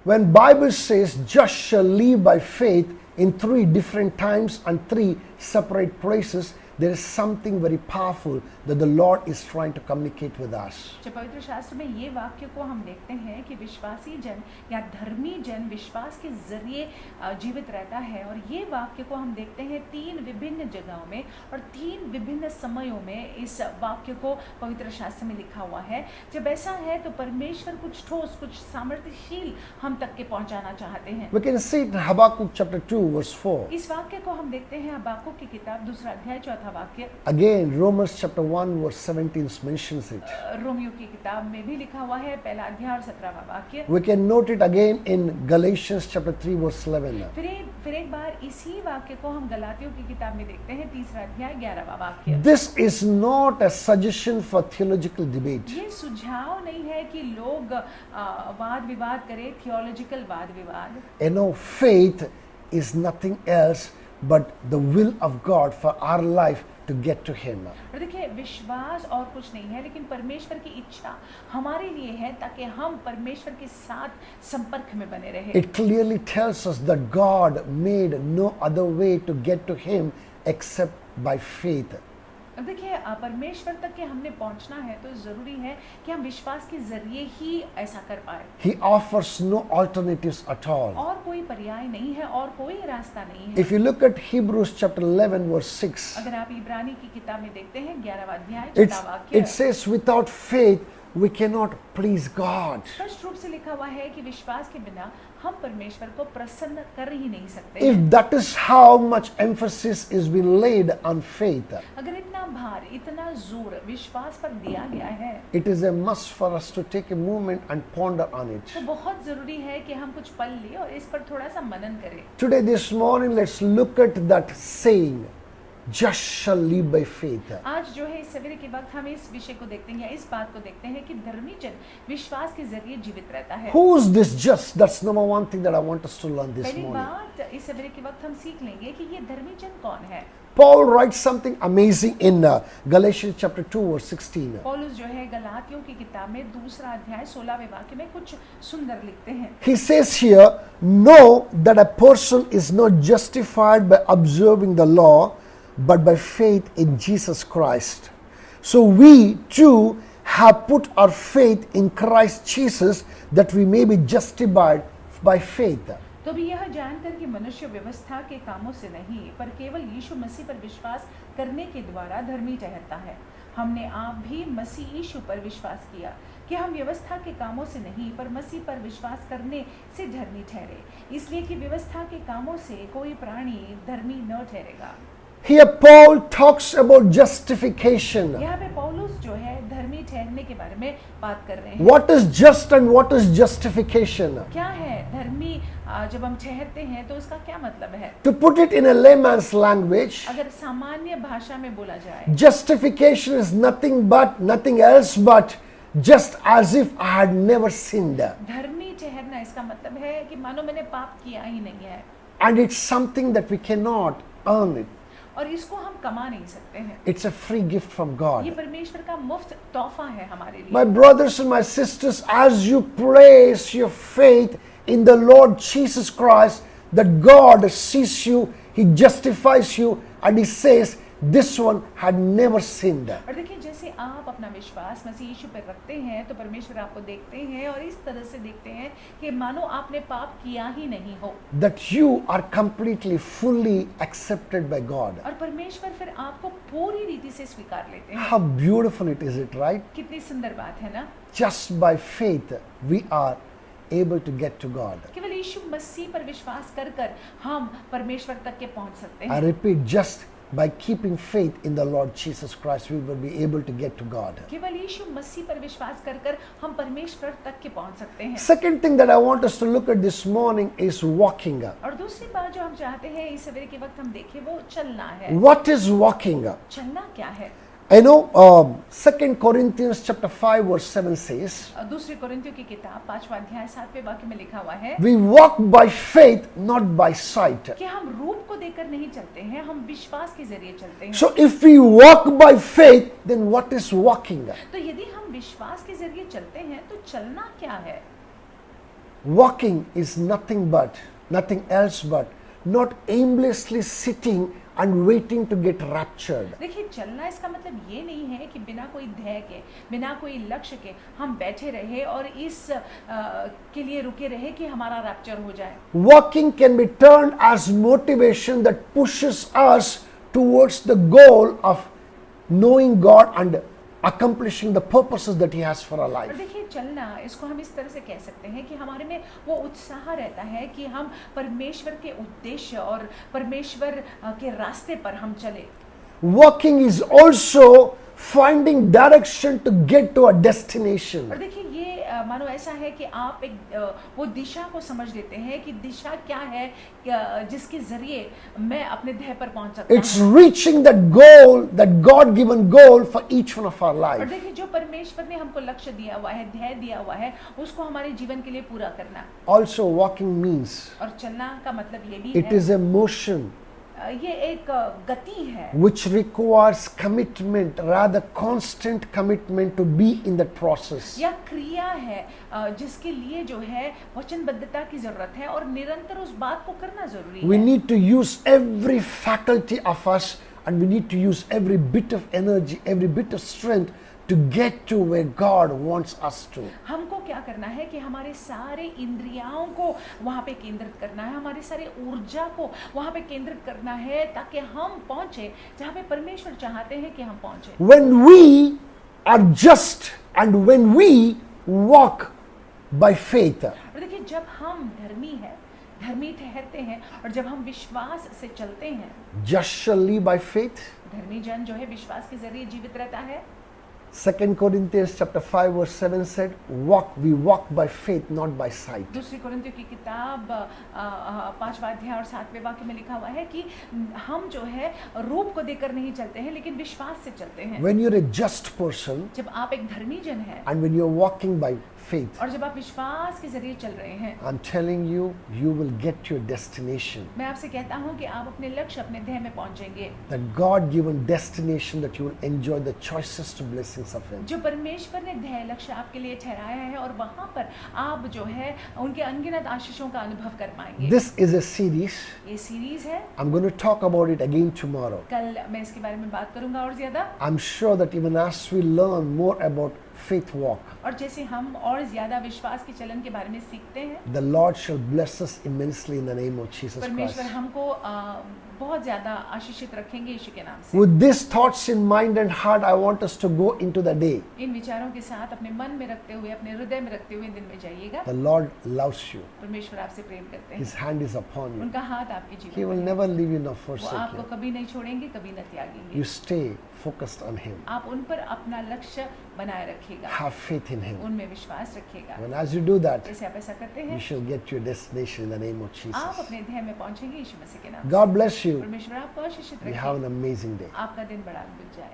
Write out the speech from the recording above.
When Bible says just shall live by faith in 3 different times and 3 separate places, there is something very powerful that the Lord is trying to communicate with us. जब पवित्र शास्त्र में ये वाक्य को हम देखते हैं कि विश्वासी जन या धर्मी जन विश्वास के जरिए जीवित रहता है, और ये वाक्य को हम देखते हैं 3 विभिन्न जगहों में और 3 विभिन्न समयों में इस वाक्य को पवित्र शास्त्र में लिखा हुआ है। जब ऐसा है तो परमेश्वर कुछ ठोस, कुछ सामर्थ्यशील हम तक के पहुंचाना चाहते हैं। We can see it in Habakkuk chapter 2 verse 4. इस वाक्य को हम देखते हैं हबाकुक की किताब 2 अध्याय 4 वाक्य। Again, Romans chapter 1 verse 17 mentions it. Romeo की किताब में भी लिखा हुआ है 1 अध्याय और 17वां वाक्य। We can note it again in Galatians chapter 3 verse 11. फिर एक बार इसी वाक्य को हम गलातियों की किताब में देखते हैं 3 अध्याय 11वां वाक्य। This is not a suggestion for theological debate. ये सुझाव नहीं है कि लोग वाद विवाद करें, थियोलॉजिकल वाद विवाद। You know, faith is nothing else but the will of God for our life to get to Him. और देखिए, विश्वास और कुछ नहीं है, लेकिन परमेश्वर की इच्छा हमारे लिए है ताकि हम परमेश्वर के साथ संपर्क में बने रहें। It clearly tells us that God made no other way to get to Him except by faith. अब देखिए, परमेश्वर तक के हमने पहुंचना है तो जरूरी है कि हम विश्वास के जरिए ही ऐसा कर पाए। He offers no alternatives at all. और कोई पर्याय नहीं है और कोई रास्ता नहीं है। If you look at Hebrews chapter 11 verse 6, अगर आप इब्रानी की किताब में देखते हैं 11वां अध्याय 6वां वाक्य, it says without faith we cannot please God. स्पष्ट रूप से लिखा हुआ है कि विश्वास के बिना हम परमेश्वर को प्रसन्न कर ही नहीं सकते। If that is how much emphasis is being laid on faith, अगर इतना भार, इतना जोर विश्वास पर दिया गया है, it is a must for us to take a moment and ponder on it. तो बहुत जरूरी है कि हम कुछ पल लें और इस पर थोड़ा सा मनन करें। Today, this morning, let's look at that saying, just shall live by faith. आज जो है इस सवेरे के वक्त हम इस विषय को देखते हैं या इस बात को देखते हैं कि धर्मी जन विश्वास के जरिए जीवित रहता है। Who is this just? That's number one thing that I want us to learn this पहली morning. बात इस सवेरे के वक्त हम सीख लेंगे कि ये धर्मी जन कौन है। Paul writes something amazing in Galatians chapter 2 verse 16. पौलुस जो है गलातियों की किताब में 2 अध्याय 16वें वाक्य में कुछ सुंदर लिखते हैं। He says here, know that a person is not justified by observing the law, but by faith in Jesus Christ. So we too have put our faith in Christ Jesus that we may be justified by faith. तो भी यह जानकर कि मनुष्य व्यवस्था के कामों से नहीं पर केवल यीशु मसीह पर विश्वास करने के द्वारा धर्मी ठहरता है। हमने आप भी मसीह यीशु पर विश्वास किया कि हम व्यवस्था के कामों से नहीं पर मसीह पर विश्वास करने से धर्मी ठहरे, इसलिए कि व्यवस्था के कामों से कोई प्राणी धर्मी न ठहरेगा। Here Paul talks about justification. यहाँ पे पौलुस जो है धर्मी ठहरने के बारे में बात कर रहे हैं। What is just and what is justification? क्या है धर्मी? जब हम ठहरते हैं तो उसका क्या मतलब है? To put it in a layman's language, अगर सामान्य भाषा में बोला जाए, justification is nothing else but just as if I had never sinned. धर्मी ठहरना इसका मतलब है कि मानो मैंने पाप किया ही नहीं है। And it's something that we cannot earn it. और इसको हम कमा नहीं सकते हैं। It's a free gift from God. ये परमेश्वर का मुफ्त तोहफा है हमारे लिए। My brothers and my sisters, as you place your faith in the Lord Jesus Christ, that God sees you, He justifies you, and He says, this one had never sinned. और देखिए, जैसे आप अपना विश्वास मसीह यीशु पर रखते हैं तो परमेश्वर आपको देखते हैं और इस तरह से देखते हैं कि मानो आपने पाप किया ही नहीं हो। That you are completely, fully accepted by God. और परमेश्वर फिर आपको पूरी रीति से स्वीकार लेते हैं। How beautiful it is, it right? कितनी सुंदर बात है ना? Just by faith, we are able to get to God. केवल यीशु मसीह पर विश्वास कर हम परमेश्वर तक के पहुंच सकते हैं। I repeat, just by keeping faith in the Lord Jesus Christ, we will be able to get to God. केवल यीशु मसीह पर विश्वास कर हम परमेश्वर तक के पहुंच सकते हैं। Second thing that I want us to look at this morning is walking. और दूसरी बात जो हम चाहते हैं इस सवेरे के वक्त हम देखें वो चलना है। What is walking? चलना क्या है? I know 2 Corinthians chapter 5 verse 7 says, दूसरी कोरिन्थियों की किताब 5वां अध्याय 7वें वाक्य में लिखा हुआ है, we walk by faith, not by sight. कि हम रूप को देखकर नहीं चलते हैं, हम विश्वास के जरिए चलते हैं। So if we walk by faith, then what is walking? तो यदि हम विश्वास के जरिए चलते हैं तो चलना क्या है? Walking is nothing else but not aimlessly sitting and waiting to get raptured. देखिए, चलना इसका मतलब ये नहीं है कि बिना कोई ध्येय के, बिना कोई लक्ष्य के हम बैठे रहे और इस के लिए रुके रहे कि हमारा रैप्चर हो जाए। Walking can be turned as motivation that pushes us towards the goal of knowing God and accomplishing the purposes that He has for our और life. देखिए, चलना इसको हम इस तरह से कह सकते हैं कि हमारे में वो उत्साह रहता है कि हम परमेश्वर के उद्देश्य और परमेश्वर के रास्ते पर हम चले। Walking is also finding direction to get to a destination. और देखिए, ये मानो ऐसा है कि आप एक वो दिशा को समझ लेते हैं कि दिशा क्या है जिसके जरिए मैं अपने ध्येय पर पहुंच सकता It's हूं। reaching that goal, that God-given goal for each one of our और life. देखिए, जो परमेश्वर ने हमको लक्ष्य दिया हुआ है, ध्येय दिया हुआ है, उसको हमारे जीवन के लिए पूरा करना। Also, walking means और चलना का मतलब ये भी it है, is a motion ये एक गति है which requires commitment, rather constant commitment to be in that process. या क्रिया है जिसके लिए जो है वचनबद्धता की जरूरत है और निरंतर उस बात को करना जरूरी We है। need to use every faculty of us, and we need to use every bit of energy, every bit of strength to get to where God wants us to. हमको क्या करना है कि हमारे सारे इंद्रियों को वहाँ पे केंद्रित करना है, हमारे सारे ऊर्जा को वहाँ पे केंद्रित करना है ताकि हम पहुँचे जहाँ पे परमेश्वर चाहते हैं कि हम पहुँचे। When we are just and when we walk by faith, और देखिए, जब हम धर्मी ठहरते हैं और जब हम विश्वास से चलते हैं, just shall live by faith. धर्मी जन जो है विश्वास के जरिए जीवित रहता है। 2 Corinthians chapter 5 verse 7 said, we walk by faith, not by sight. दूसरी कोरिन्थियों की किताब 5वां अध्याय और 7वें वाक्य में लिखा हुआ है कि हम जो है रूप को देखकर नहीं चलते हैं लेकिन विश्वास से चलते हैं। When you're a just person जब आप एक धर्मी जन हैं and when you're walking by faith, और जब आप विश्वास के जरिए चल रहे हैं, I'm telling you, you will get your destination. मैं आपसे कहता हूं कि आप अपने लक्ष्य, अपने ध्येय में पहुंचेंगे। That God-given destination that you will enjoy the choicest blessings of Him. जो परमेश्वर ने ध्येय लक्ष्य आपके लिए ठहराया है और वहां पर आप जो है उनके अनगिनत आशीषों का अनुभव कर पाएंगे। This is a series. ये सीरीज है, I'm going to talk about it again tomorrow. कल मैं इसके बारे में बात करूंगा और ज्यादा। I'm sure that even as we learn more about faith walk, और जैसे हम और ज्यादा विश्वास के चलन के बारे में सीखते हैं, the Lord shall bless us immensely in the name of Jesus Christ. परमेश्वर हमको बहुत ज्यादा आशीषित रखेंगे यीशु के नाम से। With these thoughts in mind and heart, I want us to go into the day. इन विचारों के साथ अपने मन में रखते हुए, अपने हृदय में रखते हुए दिन में जाइएगा। The Lord loves you. परमेश्वर आपसे प्रेम करते हैं, His hand is upon you. उनका हाथ आपके He जीवन will में है। never leave you nor वो forsake आपको you. कभी नहीं छोड़ेंगे, कभी न त्यागेंगे। You stay focused on Him. आप उन पर अपना लक्ष्य बनाए रखिएगा, Have faith in Him. उनमें विश्वास रखिएगा। And as you do that, जैसे आप ऐसा करते you हैं, shall get your destination in the name of आप Jesus. अपने ध्येय में पहुंचेंगे यीशु मसीह के नाम से। God bless you. परमेश्वर आपको आशीषित You have रखे, an amazing day. आपका दिन बड़ा अद्भुत जाए।